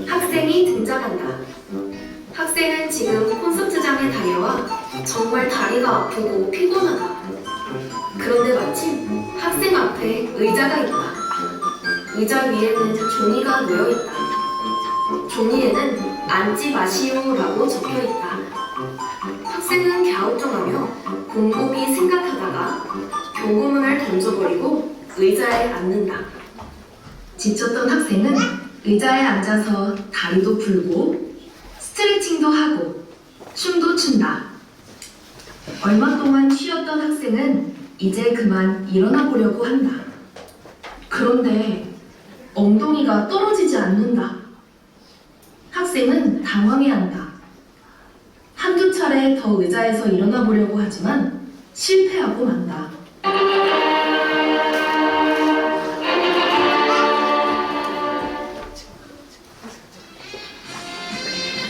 학생이 등장한다. 학생은 지금 콘서트장에 달려와 정말 다리가 아프고 피곤하다. 그런데 마침 학생 앞에 의자가 있다. 의자 위에는 종이가 놓여있다. 종이에는 앉지 마시오라고 적혀있다. 학생은 갸우뚱하며 곰곰이 생각하다가 경고문을 던져버리고 의자에 앉는다. 지쳤던 학생은 의자에 앉아서 다리도 풀고 스트레칭도 하고 춤도 춘다. 얼마 동안 쉬었던 학생은 이제 그만 일어나 보려고 한다. 그런데 엉덩이가 떨어지지 않는다. 학생은 당황해한다. 한두 차례 더 의자에서 일어나 보려고 하지만 실패하고 만다.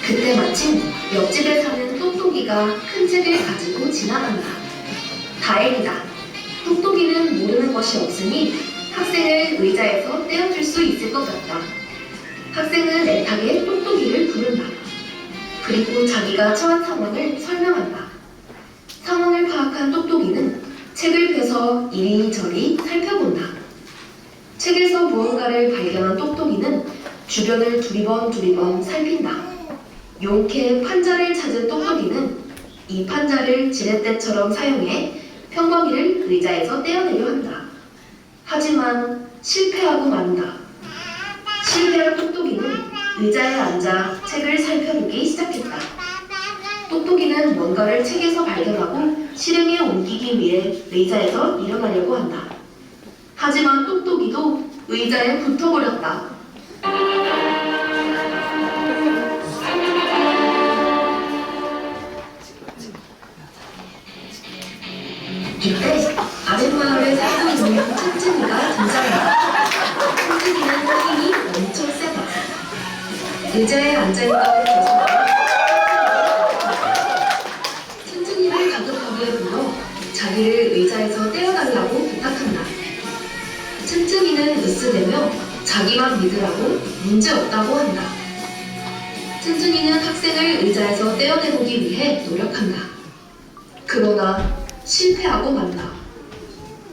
그때 마침 옆집에 사는 똑똑이가 큰 책을 가지고 지나간다. 다행이다. 똑똑이는 모르는 것이 없으니 학생을 의자에서 떼어줄 수 있을 것 같다. 학생은 애타게 똑똑이를 부른다. 그리고 자기가 처한 상황을 설명한다. 상황을 파악한 똑똑이는 책을 펴서 이리저리 살펴본다. 책에서 무언가를 발견한 똑똑이는 주변을 두리번 살핀다. 용케 판자를 찾은 똑똑이는 이 판자를 지렛대처럼 사용해 평범이를 의자에서 떼어내려 한다. 하지만 실패하고 만다. 실패한 똑똑이는 의자에 앉아 책을 살펴보기 시작했다. 똑똑이는 뭔가를 책에서 발견하고 실행에 옮기기 위해 의자에서 일어나려고 한다. 하지만 똑똑이도 의자에 붙어버렸다. 이때 아랫마을에 살고 있는 튼튼이가 등장한다. 튼튼이는 힘이 엄청 세다. 의자에 앉아있던 튼튼이를 가급하게 불러 자기를 의자에서 떼어달라고 부탁한다. 튼튼이는 으쓱대며 자기만 믿으라고 문제없다고 한다. 튼튼이는 학생을 의자에서 떼어내보기 위해 노력한다. 그러나 실패하고 만다.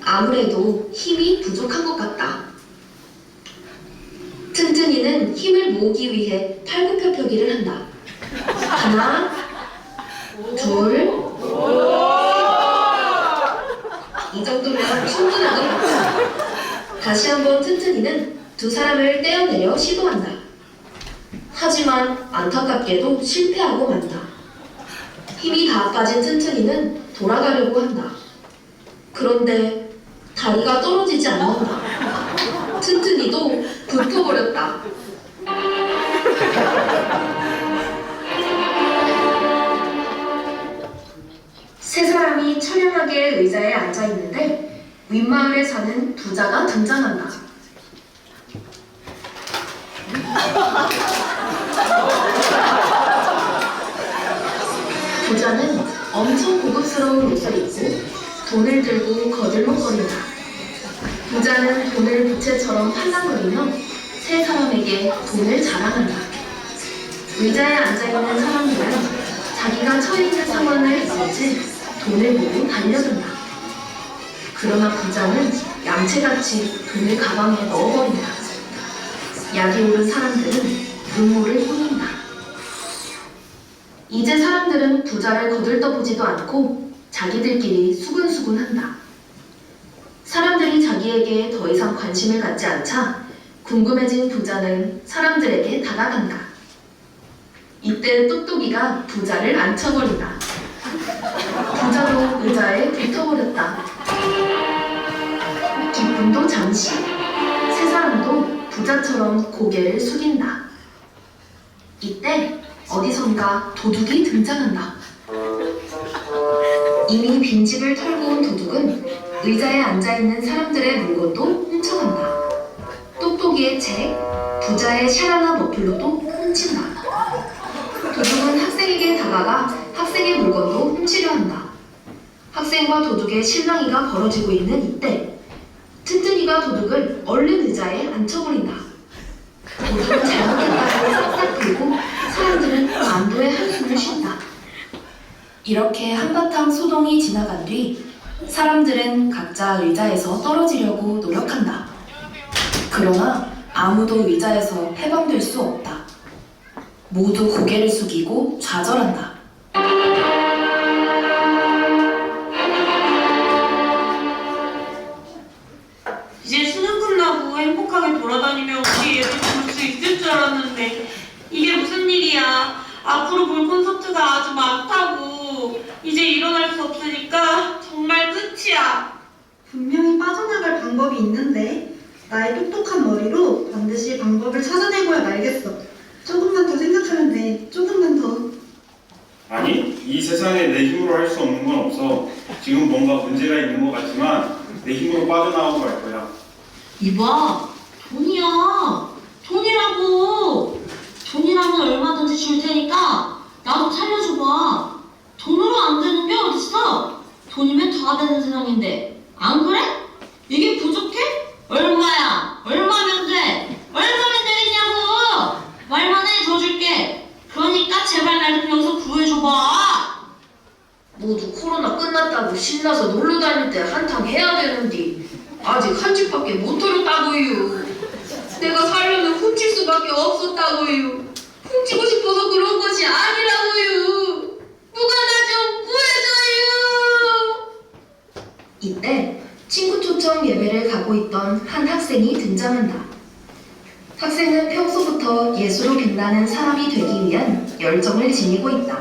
아무래도 힘이 부족한 것 같다. 튼튼이는 힘을 모으기 위해 팔굽혀펴기를 한다. 하나, 둘, 이 정도면 충분하게 한다. 다시 한번 튼튼이는 두 사람을 떼어내려 시도한다. 하지만 안타깝게도 실패하고 만다. 힘이 다 빠진 튼튼이는 돌아가려고 한다. 그런데 다리가 떨어지지 않는다. 튼튼이도 붙어버렸다. 세 사람이 처량하게 의자에 앉아있는데 윗마을에 사는 부자가 등장한다. 부자는 엄청 고급스러운 옷을 입고 돈을 들고 거들먹거린다. 부자는 돈을 부채처럼 팔랑거리며 세 사람에게 돈을 자랑한다. 의자에 앉아있는 사람들은 자기가 처해 있는 상황을 알지 돈을 보고 달려든다. 그러나 부자는 양채같이 돈을 가방에 넣어버린다. 약이 오른 사람들은 눈물을 흘린다. 이제 사람들은 부자를 거들떠보지도 않고 자기들끼리 수군수군한다. 사람들이 자기에게 더 이상 관심을 갖지 않자 궁금해진 부자는 사람들에게 다가간다. 이때 똑똑이가 부자를 앉혀버린다. 부자도 의자에 붙어버렸다. 기쁨도 잠시. 세 사람도 부자처럼 고개를 숙인다. 이때 어디선가 도둑이 등장한다. 이미 빈집을 털고 온 도둑은 의자에 앉아있는 사람들의 물건도 훔쳐간다. 똑똑이의 책, 부자의 샤라나 머플러도 훔친다. 도둑은 학생에게 다가가 학생의 물건도 훔치려 한다. 학생과 도둑의 실랑이가 벌어지고 있는 이때 튼튼이가 도둑을 얼른 의자에 앉혀버린다. 도둑은 잘못했다고 싹싹 빌고 사람들은 안도의 한숨을 쉰다. 이렇게 한바탕 소동이 지나간 뒤 사람들은 각자 의자에서 떨어지려고 노력한다. 그러나 아무도 의자에서 해방될 수 없다. 모두 고개를 숙이고 좌절한다. 이제 수능 끝나고 행복하게 돌아다니며 우리 애들 볼 수 있을 줄 알았는데 이게 무슨 일이야. 앞으로 볼 콘서트가 아주 많다고. 이제 일어날 수 없으니까 정말 끝이야. 분명히 빠져나갈 방법이 있는데 나의 똑똑한 머리로 반드시 방법을 찾아내고야 말겠어. 조금만 더 생각하면 돼. 조금만 더. 아니, 이 세상에 내 힘으로 할 수 없는 건 없어. 지금 뭔가 문제가 있는 것 같지만 내 힘으로 빠져나오고 말 거야. 이봐, 돈이야. 돈이라고. 돈이라면 얼마든지 줄 테니까 나도 살려줘봐. 돈으로 안 되는 게 어딨어? 돈이면 다 되는 세상인데 안 그래? 이게 부족해? 얼마야? 얼마면 돼? 얼마면 되겠냐고! 말만 해, 더 줄게. 그러니까 제발 날 좀 여기서 구해줘봐. 모두 코로나 끝났다고 신나서 놀러 다닐 때 한탕 해야 되는데 아직 한 집밖에 못 털었다고요. 내가 살려면 훔칠 수밖에 없었다고요. 훔치고 싶어서 그런 것이 아니라고요. 누가 나 좀 구해줘요. 이때 친구 초청 예배를 가고 있던 한 학생이 등장한다. 학생은 평소부터 예수로 빛나는 사람이 되기 위한 열정을 지니고 있다.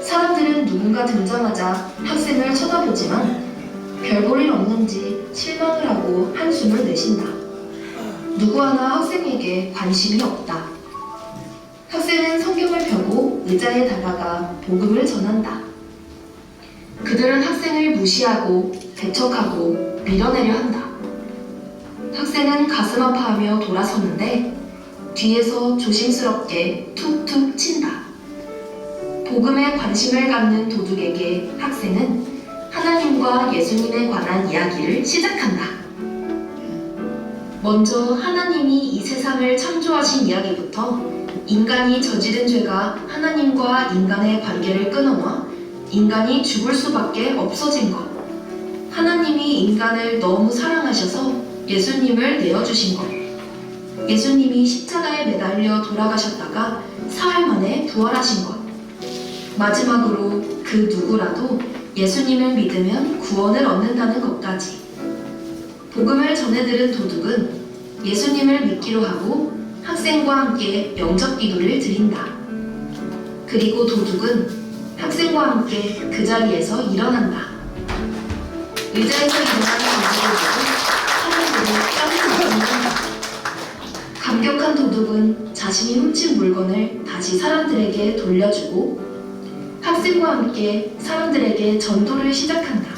사람들은 누군가 등장하자 학생을 쳐다보지만 별 볼 일 없는지 실망을 하고 한숨을 내쉰다. 누구 하나 학생에게 관심이 없다. 학생은 성경을 펴고 의자에 다가가 복음을 전한다. 그들은 학생을 무시하고 배척하고 밀어내려 한다. 학생은 가슴 아파하며 돌아서는데 뒤에서 조심스럽게 툭툭 친다. 복음에 관심을 갖는 도둑에게 학생은 하나님과 예수님에 관한 이야기를 시작한다. 먼저 하나님이 이 세상을 창조하신 이야기부터 인간이 저지른 죄가 하나님과 인간의 관계를 끊어놔 인간이 죽을 수밖에 없어진 것, 하나님이 인간을 너무 사랑하셔서 예수님을 내어주신 것, 예수님이 십자가에 매달려 돌아가셨다가 사흘 만에 부활하신 것, 마지막으로 그 누구라도 예수님을 믿으면 구원을 얻는다는 것까지. 복음을 전해들은 도둑은 예수님을 믿기로 하고 학생과 함께 영접 기도를 드린다. 그리고 도둑은 학생과 함께 그 자리에서 일어난다. 의자에서 일어나는 도둑을 보고 사람들이 깜짝 놀란다. 감격한 도둑은 자신이 훔친 물건을 다시 사람들에게 돌려주고 학생과 함께 사람들에게 전도를 시작한다.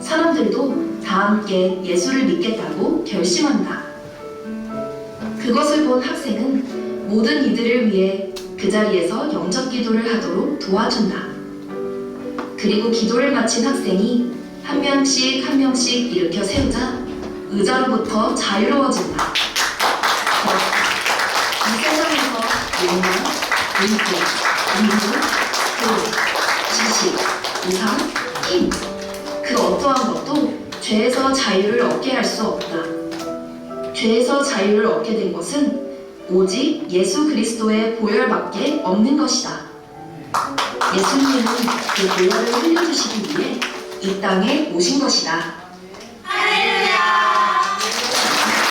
사람들도 다 함께 예수를 믿겠다고 결심한다. 그것을 본 학생은 모든 이들을 위해 그 자리에서 영접 기도를 하도록 도와준다. 그리고 기도를 마친 학생이 한 명씩 한 명씩 일으켜 세우자 의자로부터 자유로워진다. 이 세상에서 영광, 인기, 인물, 지식, 우상, 힘, 그 어떠한 것도 죄에서 자유를 얻게 할 수 없다. 죄에서 자유를 얻게 된 것은 오직 예수 그리스도의 보혈밖에 없는 것이다. 예수님은 그 보혈을 흘려주시기 위해 이 땅에 오신 것이다.